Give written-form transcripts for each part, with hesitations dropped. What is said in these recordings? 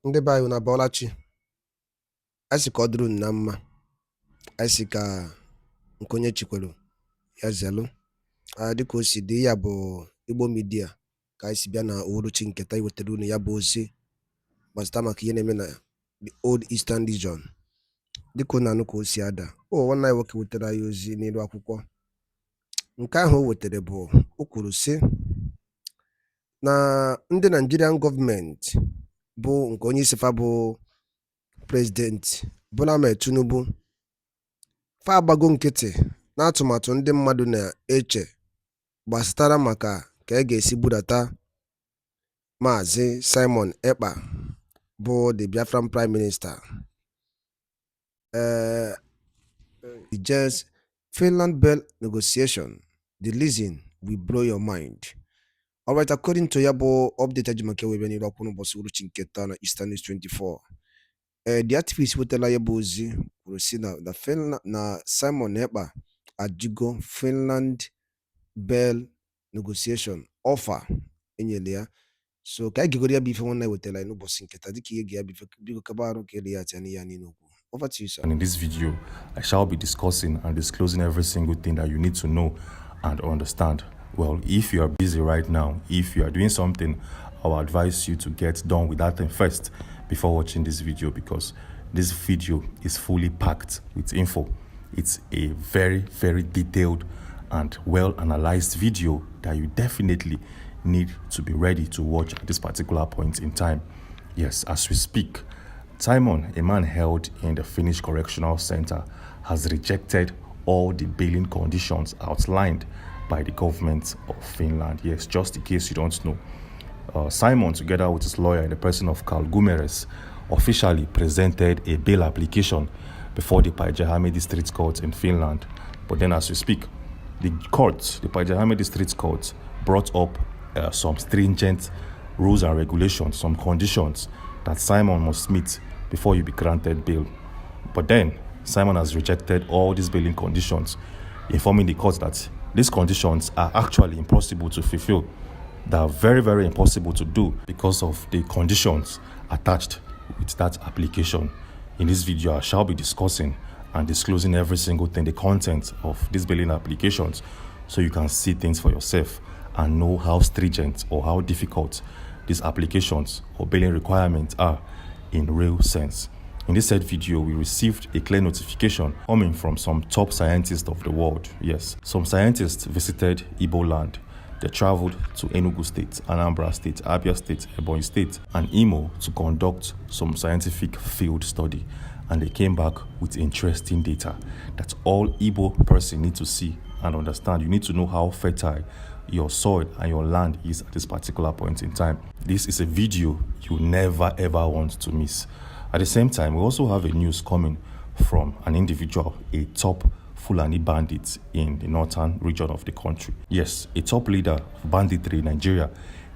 Ndị be anyị na-abọọla chi. Anyị sị ka ọ dịrị unu na mma. Anyị sị ka nke onye chikwelu ya zelụ. Dịka o si dị, ya bụ Igbo Media ka anyị si bịa na uhuruchi nketa iwetara unu ya bụ ozi gbasara maka ihe na-eme na the Old Eastern Region. Dịka unu anụ ka o si ada, nwanne anyị nwoke wetara anyị ozi n'elu akwụkwọ. Nke ahụ o wetara bụ, o kwuru sị na ndị Nigerian gọọmenti bụ nke onye isi fa bụ President Bola Ahmed Tinubu fa agbago nkịtị na atụmatụ ndị mmadụ na-eche gbasatara maka ka a ga-esi budata Maazị Simon Ekpa bụ the Biafran Prime Minister. The just Finland Bell negotiation, the reason will blow your mind. Alright, according to Yabo updated maka webe ni lokunu bosi uruchi nketa na Eastern News 24. The activist wetela Yabo ozi kwuru si na Finland na Simon Ekpa ajigo Finland Bell negotiation offer enyele ya. So ka gigori ya bife nwanna wetela inu bosi nketa diki yegi ya bife biko kabaro kele ya tani ya ni n'okwu. Over to you, sir. And in this video, I shall be discussing and disclosing every single thing that you need to know and understand. Well, if you are busy right now, if you are doing something, I will advise you to get done with that thing first before watching this video, because this video is fully packed with info. It's a very, very detailed and well analyzed video that you definitely need to be ready to watch at this particular point in time. Yes, as we speak, Simon, a man held in the Finnish Correctional Center, has rejected all the bailing conditions outlined by the government of Finland. Yes, just in case you don't know, Simon, together with his lawyer in the person of Carl Gumeres, officially presented a bail application before the Päijät-Häme District Court in Finland. But then as we speak, the Päijät-Häme District Court brought up some stringent rules and regulations, some conditions that Simon must meet before you be granted bail. But then Simon has rejected all these bailing conditions, informing the court that these conditions are actually impossible to fulfill. They are very, very impossible to do because of the conditions attached with that application. In this video, I shall be discussing and disclosing every single thing, the content of these bailing applications, so you can see things for yourself and know how stringent or how difficult these applications or bailing requirements are in real sense. In this said video, we received a clear notification coming from some top scientists of the world. Yes, some scientists visited Igbo land. They traveled to Enugu State, Anambra State, Abia State, Ebonyi State, and Imo to conduct some scientific field study. And they came back with interesting data that all Igbo person need to see and understand. You need to know how fertile your soil and your land is at this particular point in time. This is a video you never ever want to miss. At the same time, we also have a news coming from an individual, a top Fulani bandit in the northern region of the country. Yes, a top leader of banditry in Nigeria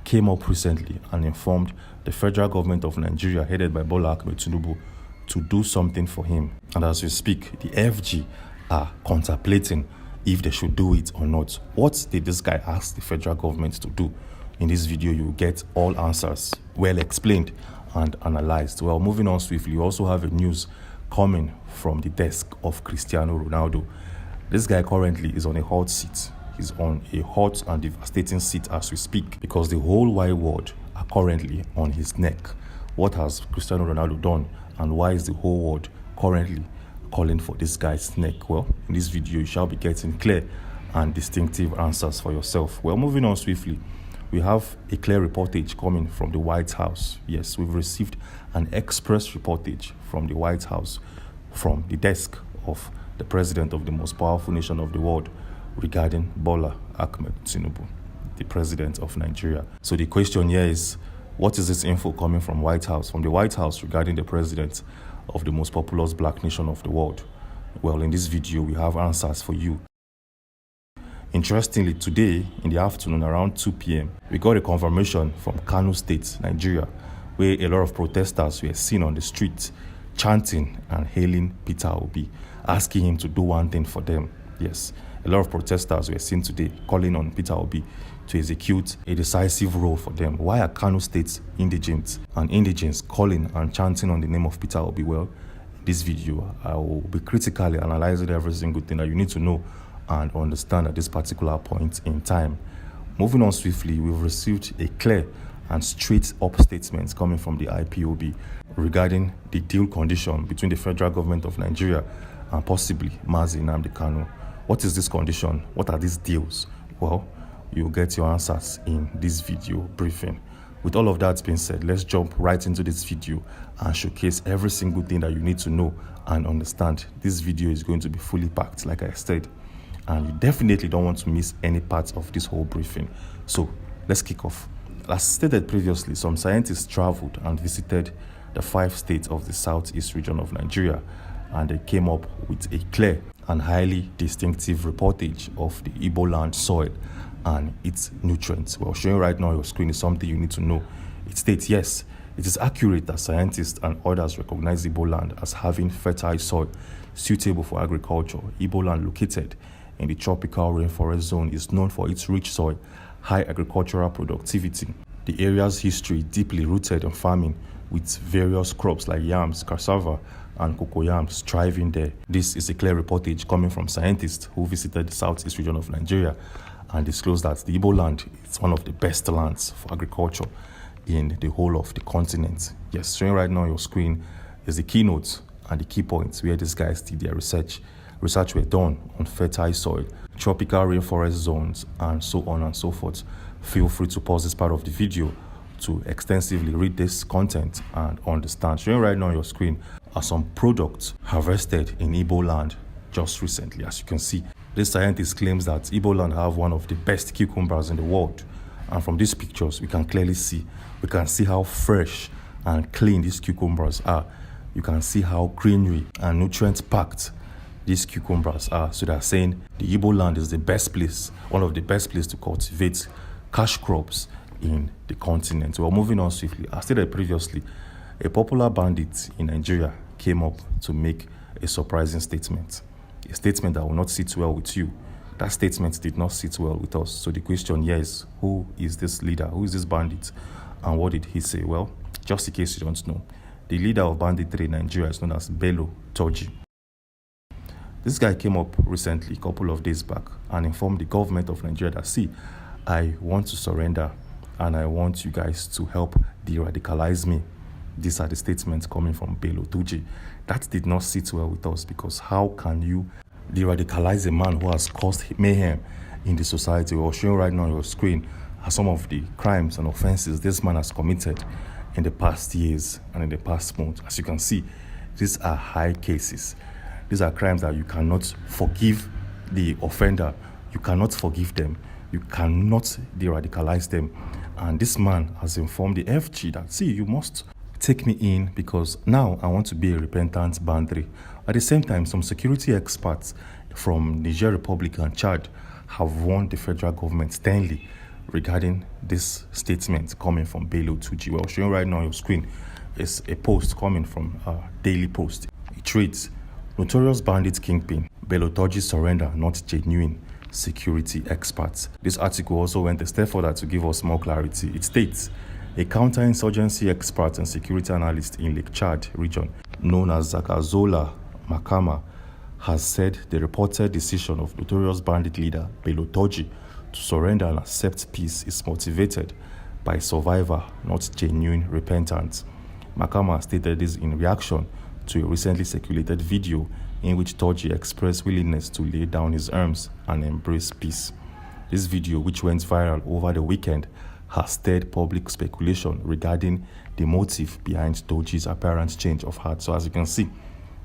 came up recently and informed the federal government of Nigeria, headed by Bola Ahmed Tinubu, to do something for him. And as we speak, the FG are contemplating if they should do it or not. What did this guy ask the federal government to do? In this video, you will get all answers, well explained and analyzed. Well, moving on swiftly, we also have a news coming from the desk of Cristiano Ronaldo. This guy currently is on a hot seat. He's on a hot and devastating seat as we speak, because the whole wide world are currently on his neck. What has Cristiano Ronaldo done, and why is the whole world currently calling for this guy's neck? Well, in this video, you shall be getting clear and distinctive answers for yourself. Well, moving on swiftly, we have a clear reportage coming from the White House. Yes, we've received an express reportage from the White House, from the desk of the president of the most powerful nation of the world, regarding Bola Ahmed Tinubu, the president of Nigeria. So the question here is, what is this info coming from White House, from the White House, regarding the president of the most populous black nation of the world? Well, in this video, we have answers for you. Interestingly, today in the afternoon around 2 p.m., we got a confirmation from Kanu State, Nigeria, where a lot of protesters were seen on the street chanting and hailing Peter Obi, asking him to do one thing for them. Yes, A lot of protesters were seen today calling on Peter Obi to execute a decisive role for them. Why are Kanu State indigents and indigents calling and chanting on the name of Peter Obi? Well, in this video, I will be critically analyzing every single thing that you need to know and understand at this particular point in time. Moving on swiftly, we've received a clear and straight up statement coming from the IPOB regarding the deal condition between the federal government of Nigeria and possibly Nnamdi Kanu. What is this condition? What are these deals? Well, you'll get your answers in this video briefing. With all of that being said, let's jump right into this video and showcase every single thing that you need to know and understand. This video is going to be fully packed, like I said, and you definitely don't want to miss any part of this whole briefing. So let's kick off. As stated previously, some scientists traveled and visited the 5 states of the southeast region of Nigeria, and they came up with a clear and highly distinctive reportage of the Igbo land soil and its nutrients. Well, showing right now on your screen is something you need to know. It states, yes, it is accurate that scientists and others recognize Igbo land as having fertile soil suitable for agriculture. Igbo land, located in the tropical rainforest zone, is known for its rich soil, high agricultural productivity. The area's history deeply rooted in farming, with various crops like yams, cassava, and cocoyams thriving there. This is a clear reportage coming from scientists who visited the southeast region of Nigeria and disclosed that the Igbo land is one of the best lands for agriculture in the whole of the continent. Yes, showing right now on your screen is the keynotes and the key points where these guys did their research. Research were done on fertile soil, tropical rainforest zones, and so on and so forth. Feel free to pause this part of the video to extensively read this content and understand. Showing right now on your screen are some products harvested in Igbo land just recently. As you can see, this scientist claims that Igbo land have one of the best cucumbers in the world. And from these pictures, we can clearly see, how fresh and clean these cucumbers are. You can see how greenery and nutrient-packed these cucumbers are. So they're saying the Igbo land is the best place, one of the best places to cultivate cash crops in the continent. Well, moving on swiftly, as stated previously, a popular bandit in Nigeria came up to make a surprising statement. A statement that will not sit well with you. That statement did not sit well with us. So the question here is, who is this leader? Who is this bandit? And what did he say? Well, just in case you don't know, the leader of banditry in Nigeria is known as Bello Turji. This guy came up recently, a couple of days back, and informed the government of Nigeria that, see, I want to surrender and I want you guys to help de-radicalize me. These are the statements coming from Bello Turji. That did not sit well with us, because how can you de-radicalize a man who has caused mayhem in the society? We're showing right now on your screen are some of the crimes and offenses this man has committed in the past years and in the past month. As you can see, these are high cases. These are crimes that you cannot forgive the offender. You cannot forgive them. You cannot de-radicalize them. And this man has informed the FG that, see, you must take me in because now I want to be a repentant bandri. At the same time, some security experts from Niger Republic and Chad have warned the federal government sternly regarding this statement coming from Bello Turji. Well, showing right now on your screen is a post coming from Daily Post. It reads, "Notorious bandit kingpin, Bello Turji surrender not genuine, security experts." This article also went a step further to give us more clarity. It states, a counterinsurgency expert and security analyst in Lake Chad region, known as Zakazola Makama, has said the reported decision of notorious bandit leader Bello Turji to surrender and accept peace is motivated by survivor, not genuine repentance. Makama stated this in reaction to a recently circulated video in which Turji expressed willingness to lay down his arms and embrace peace. This video, which went viral over the weekend, has stirred public speculation regarding the motive behind Turji's apparent change of heart. So as you can see,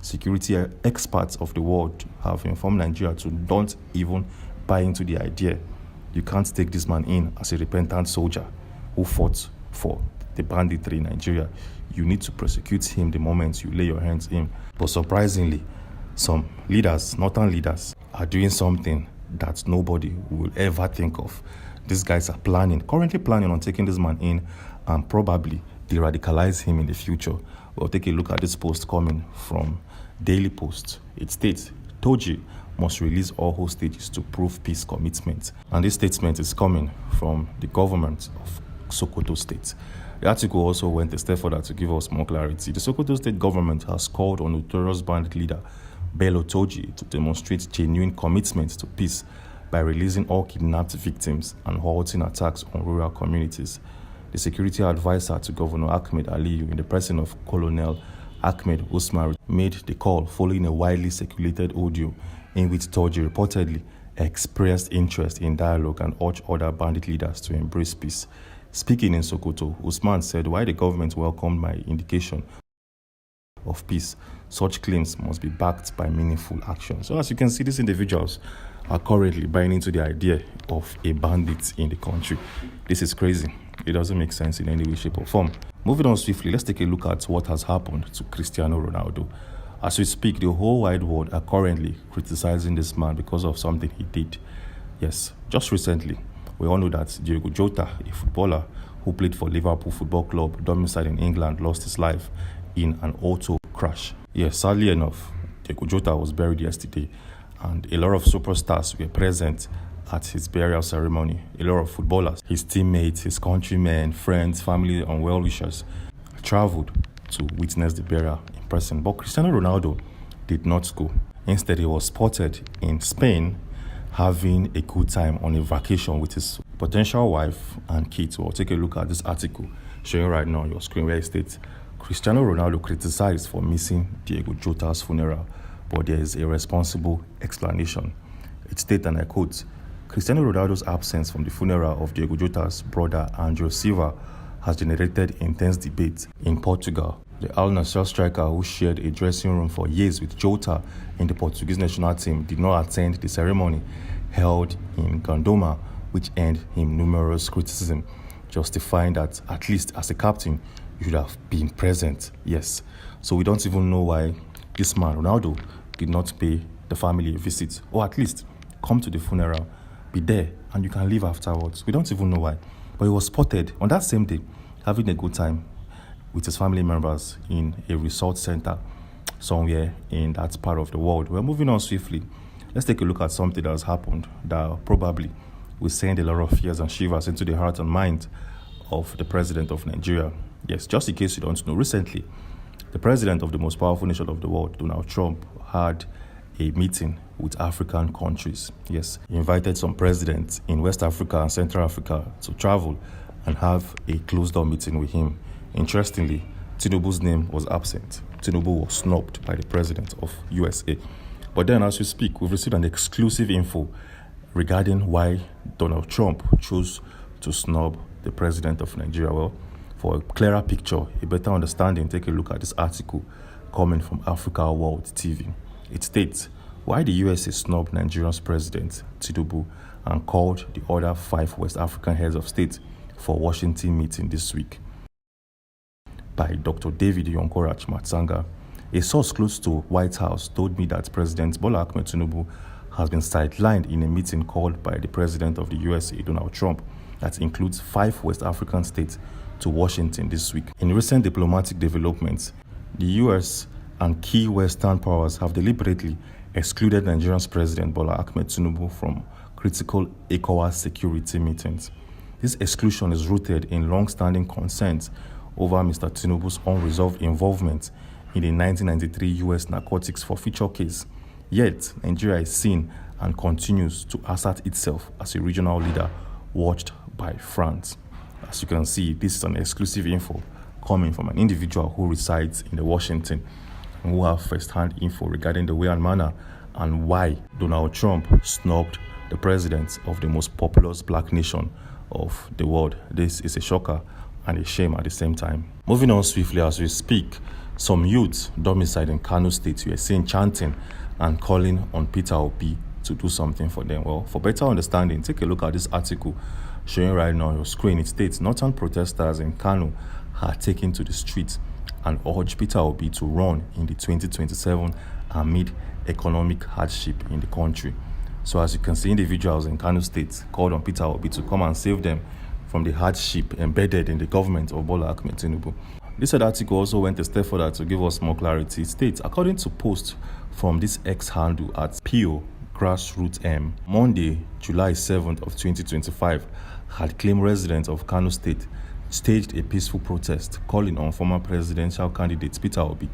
security experts of the world have informed Nigeria to don't even buy into the idea. You can't take this man in as a repentant soldier who fought for the banditry in Nigeria. You need to prosecute him the moment you lay your hands in. But surprisingly, some leaders, northern leaders, are doing something that nobody will ever think of. These guys are currently planning on taking this man in and probably de-radicalize him in the future. We'll take a look at this post coming from Daily Post. It states, Toji must release all hostages to prove peace commitment. And this statement is coming from the government of Sokoto State. The article also went a step further to give us more clarity. The Sokoto State government has called on notorious bandit leader Bello Toji to demonstrate genuine commitment to peace by releasing all kidnapped victims and halting attacks on rural communities. The security advisor to Governor Ahmed Aliyu, in the person of Colonel Ahmed Usman, made the call following a widely circulated audio in which Toji reportedly expressed interest in dialogue and urged other bandit leaders to embrace peace. Speaking in Sokoto, Usman said while the government welcomed my indication of peace, such claims must be backed by meaningful action. So as you can see, these individuals are currently buying into the idea of a bandit in the country. This is crazy. It doesn't make sense in any way, shape or form. Moving on swiftly, let's take a look at what has happened to Cristiano Ronaldo. As we speak, the whole wide world are currently criticizing this man because of something he did. Yes, just recently, we all know that Diogo Jota, a footballer who played for Liverpool Football Club, domiciled in England, lost his life in an auto crash. Yes, sadly enough, Diogo Jota was buried yesterday, and a lot of superstars were present at his burial ceremony. A lot of footballers, his teammates, his countrymen, friends, family, and well-wishers traveled to witness the burial in person. But Cristiano Ronaldo did not go. Instead, he was spotted in Spain having a good time on a vacation with his potential wife and kids. Well, take a look at this article showing right now on your screen where it states, Cristiano Ronaldo criticized for missing Diogo Jota's funeral, but there is a responsible explanation. It states, and I quote, Cristiano Ronaldo's absence from the funeral of Diogo Jota's brother Andrew Silva has generated intense debate in Portugal. The Al Nassr striker, who shared a dressing room for years with Jota in the Portuguese national team, did not attend the ceremony held in Gondoma, which earned him numerous criticism, justifying that at least as a captain, you should have been present. Yes, so we don't even know why this man, Ronaldo, did not pay the family a visit, or at least come to the funeral, be there, and you can leave afterwards. We don't even know why. But he was spotted on that same day having a good time with his family members in a resort center somewhere in that part of the world. We're moving on swiftly. Let's take a look at something that has happened that probably will send a lot of fears and shivers into the heart and mind of the president of Nigeria. Yes, just in case you don't know, recently, the president of the most powerful nation of the world, Donald Trump, had a meeting with African countries. Yes, he invited some presidents in West Africa and Central Africa to travel and have a closed-door meeting with him. Interestingly, Tinubu's name was absent. Tinubu was snubbed by the president of USA. But then, as we speak, we've received an exclusive info regarding why Donald Trump chose to snub the president of Nigeria. Well, for a clearer picture, a better understanding, take a look at this article coming from Africa World TV. It states, why the USA snubbed Nigeria's president, Tinubu, and called the other 5 West African heads of state for Washington meeting this week. By Dr. David Yonkorach Matsanga. A source close to White House told me that President Bola Ahmed Tinubu has been sidelined in a meeting called by the president of the USA, Donald Trump, that includes 5 West African states to Washington this week. In recent diplomatic developments, the US and key Western powers have deliberately excluded Nigeria's President Bola Ahmed Tinubu from critical ECOWAS security meetings. This exclusion is rooted in long-standing concerns over Mr. Tinubu's unresolved involvement in the 1993 US narcotics forfeiture case. Yet, Nigeria is seen and continues to assert itself as a regional leader watched by France. As you can see, this is an exclusive info coming from an individual who resides in Washington and who have first-hand info regarding the way and manner and why Donald Trump snubbed the president of the most populous black nation of the world. This is a shocker and a shame at the same time. Moving on swiftly as we speak, some youths domiciled in Kanu State were seen chanting and calling on Peter Obi to do something for them. Well, for better understanding, take a look at this article showing right now on your screen. It states northern protesters in Kanu are taken to the streets and urged Peter Obi to run in the 2027 amid economic hardship in the country. So as you can see, individuals in Kanu State called on Peter Obi to come and save them from the hardship embedded in the government of Bola Ahmed Tinubu. This other article also went a step further to give us more clarity. It states, according to post from this X handle at PO Grassroots M, Monday, July 7th of 2025, had claimed residents of Kanu State staged a peaceful protest calling on former presidential candidate Peter Obi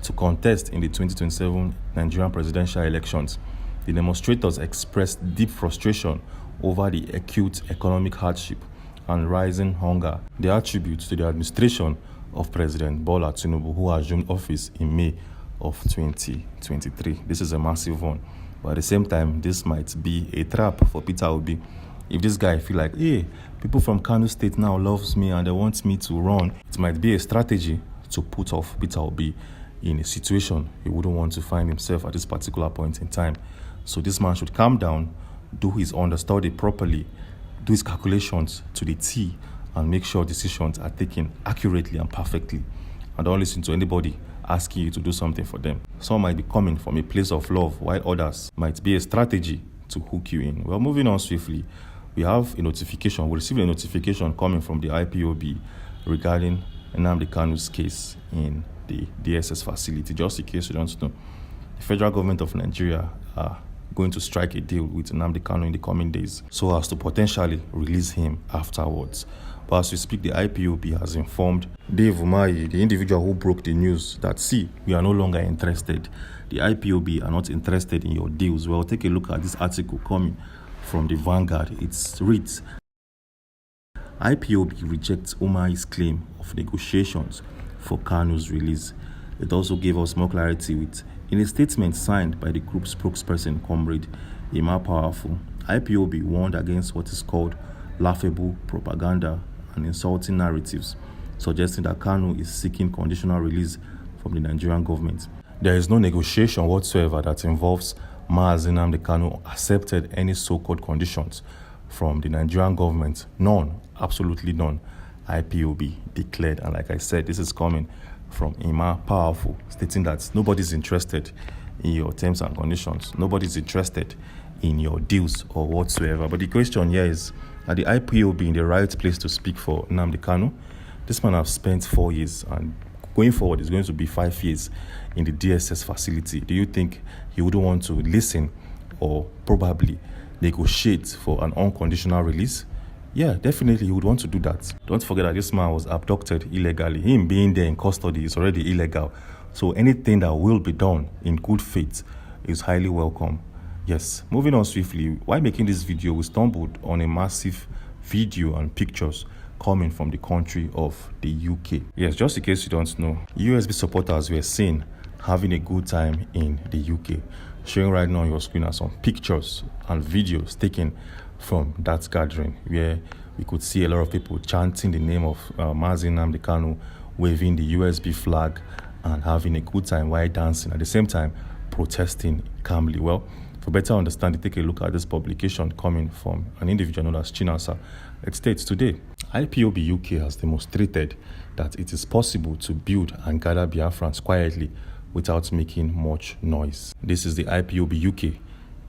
to contest in the 2027 Nigerian presidential elections. The demonstrators expressed deep frustration over the acute economic hardship and rising hunger they attribute to the administration of President Bola Tinubu, who assumed office in May of 2023. This is a massive one, but at the same time, this might be a trap for Peter Obi. If this guy feel like, hey, people from Kanu State now loves me and they want me to run, it might be a strategy to put off Peter Obi in a situation he wouldn't want to find himself at this particular point in time. So this man should calm down, do his understudy properly, do his calculations to the T, and make sure decisions are taken accurately and perfectly. And don't listen to anybody asking you to do something for them. Some might be coming from a place of love, while others might be a strategy to hook you in. Well, moving on swiftly, we received a notification coming from the IPOB regarding Nnamdi Kanu's case in the DSS facility. Just in case you don't know, the federal government of Nigeria are going to strike a deal with Nnamdi Kanu in the coming days so as to potentially release him afterwards. But as we speak, the IPOB has informed Dave Umahi, the individual who broke the news, that see, we are no longer interested. The IPOB are not interested in your deals. Well, take a look at this article coming from the Vanguard. It reads, IPOB rejects Umahi's claim of negotiations for Kanu's release. It also gave us more clarity in a statement signed by the group's spokesperson, Comrade Emma Powerful. IPOB warned against what is called laughable propaganda and insulting narratives, suggesting that Kanu is seeking conditional release from the Nigerian government. There is no negotiation whatsoever that involves Mazi Nnamdi Kanu accepted any so-called conditions from the Nigerian government. None, absolutely none, IPOB declared. And like I said, this is coming from Emma Powerful, stating that nobody's interested in your terms and conditions. Nobody's interested in your deals or whatsoever. But the question here is, are the IPOB in the right place to speak for Nnamdi Kanu? This man has spent 4 years, and going forward is going to be 5 years in the DSS facility. Do you think he wouldn't want to listen or probably negotiate for an unconditional release? Yeah, definitely he would want to do that. Don't forget that this man was abducted illegally. Him being there in custody is already illegal. So anything that will be done in good faith is highly welcome. Yes, moving on swiftly, while making this video, we stumbled on a massive video and pictures coming from the country of the UK. Yes, just in case you don't know, USB supporters were seen having a good time in the UK. Showing right now on your screen are some pictures and videos taken from that gathering, where we could see a lot of people chanting the name of Mazi Nnamdi Kanu, waving the USB flag and having a good time while dancing, at the same time protesting calmly. Well, for better understanding, take a look at this publication coming from an individual known as Chinasa. It states, today, IPOB UK has demonstrated that it is possible to build and gather Biafrans quietly without making much noise. This is the IPOB UK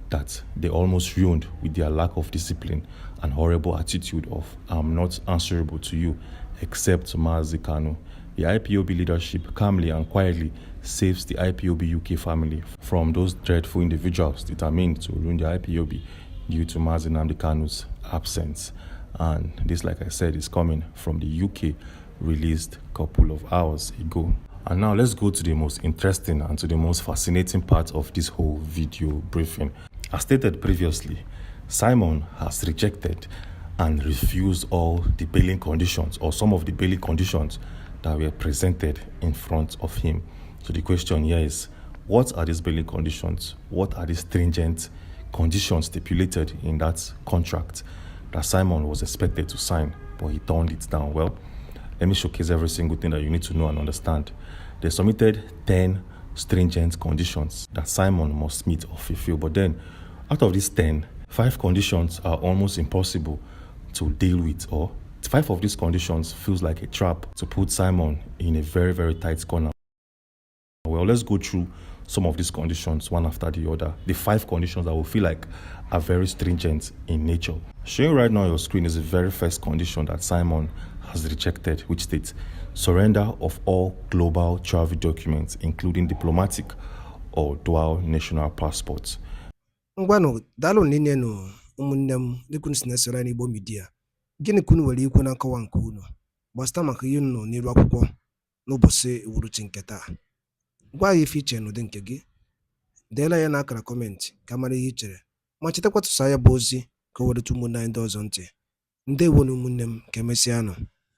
that they almost ruined with their lack of discipline and horrible attitude of I'm not answerable to you except Mazi Kanu. The IPOB leadership calmly and quietly saves the IPOB UK family from those dreadful individuals determined to ruin the IPOB due to Mazi Nnamdi Kanu's absence. And this, like I said, is coming from the UK, released a couple of hours ago. And now let's go to the most interesting and to the most fascinating part of this whole video briefing. As stated previously, Simon has rejected and refused all the bailing conditions, or some of the bailing conditions that were presented in front of him. So the question here is, what are these bailing conditions? What are the stringent conditions stipulated in that contract that Simon was expected to sign, but he turned it down? Well, let me showcase every single thing that you need to know and understand. They submitted 10 stringent conditions that Simon must meet or fulfill. But then, out of these 10, 5 conditions are almost impossible to deal with, or 5 of these conditions feels like a trap to put Simon in a very, very tight corner. Well, let's go through some of these conditions one after the other. The 5 conditions that will feel like are very stringent in nature. Showing right now on your screen is the very first condition that Simon has rejected, which states surrender of all global travel documents, including diplomatic or dual national passports. Ngwanụ daalụ niile nụ ụmụnne m dịka unu si na-esoro anyị n'Igbo Media. Gịnị ka unu nwere ikwu na nkọwa nke unu gbasara maka ihe unu nọ n'iru akwụkwọ n'ụbọchị uhuruchi nke taa? Gwa anyị ife iche n'ụdị nke gị, deela ya n'akara kọmentị ka mara ihe i chere, ma chetakwa tụsaa ya bụ ozi ka o wereta ụmụnne anyị ndị ọzọ ntị. Ndewonu ụmụnne m, ka emesịanụ.